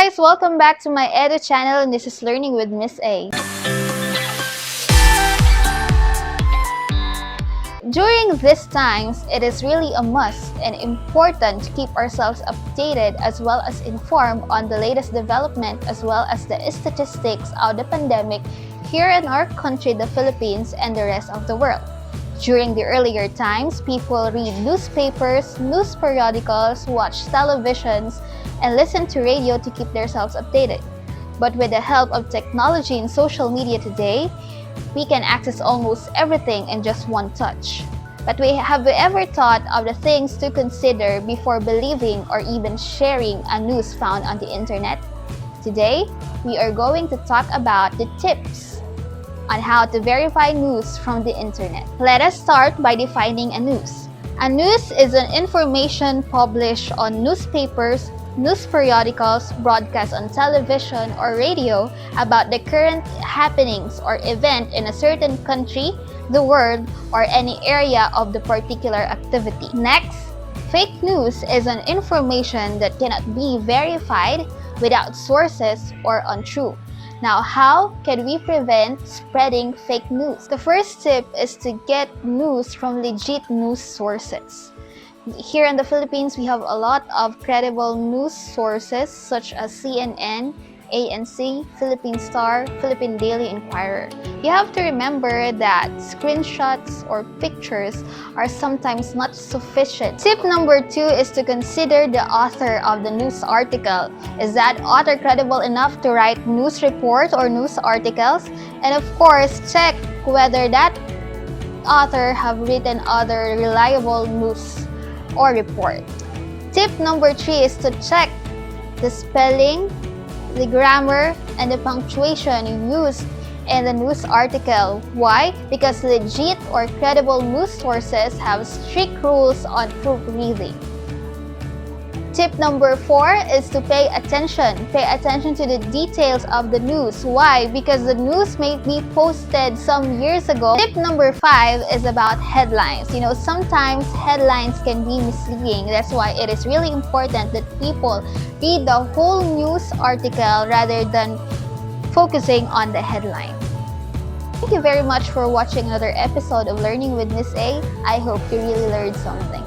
guys! Welcome back to my Edu channel, and this is Learning with Miss A. During these times, it is really a must and important to keep ourselves updated as well as informed on the latest development as well as the statistics of the pandemic here in our country, the Philippines, and the rest of the world. During the earlier times, people read newspapers, news periodicals, watch televisions, and listen to radio to keep themselves updated. But with the help of technology and social media today, we can access almost everything in just one touch. But have we ever thought of the things to consider before believing or even sharing a news found on the internet? Today, we are going to talk about the tips on how to verify news from the internet. Let us start by defining a news. A news is an information published on newspapers, news periodicals, broadcast on television or radio about the current happenings or event in a certain country, the world, or any area of the particular activity. Next, fake news is an information that cannot be verified without sources or untrue. Now, how can we prevent spreading fake news? The first tip is to get news from legit news sources. Here in the Philippines, we have a lot of credible news sources such as CNN, ANC, Philippine Star, Philippine Daily Inquirer. You have to remember that screenshots or pictures are sometimes not sufficient. Tip number 2 is to consider the author of the news article. Is that author credible enough to write news reports or news articles? And of course, check whether that author have written other reliable news or report. Tip number 3 is to check the spelling, the grammar, and the punctuation used in the news article. Why? Because legit or credible news sources have strict rules on proofreading. Tip number 4 is to pay attention. Pay attention to the details of the news. Why? Because the news may be posted some years ago. Tip number 5 is about headlines. Sometimes headlines can be misleading. That's why it is really important that people read the whole news article rather than focusing on the headline. Thank you very much for watching another episode of Learning with Miss A. I hope you really learned something.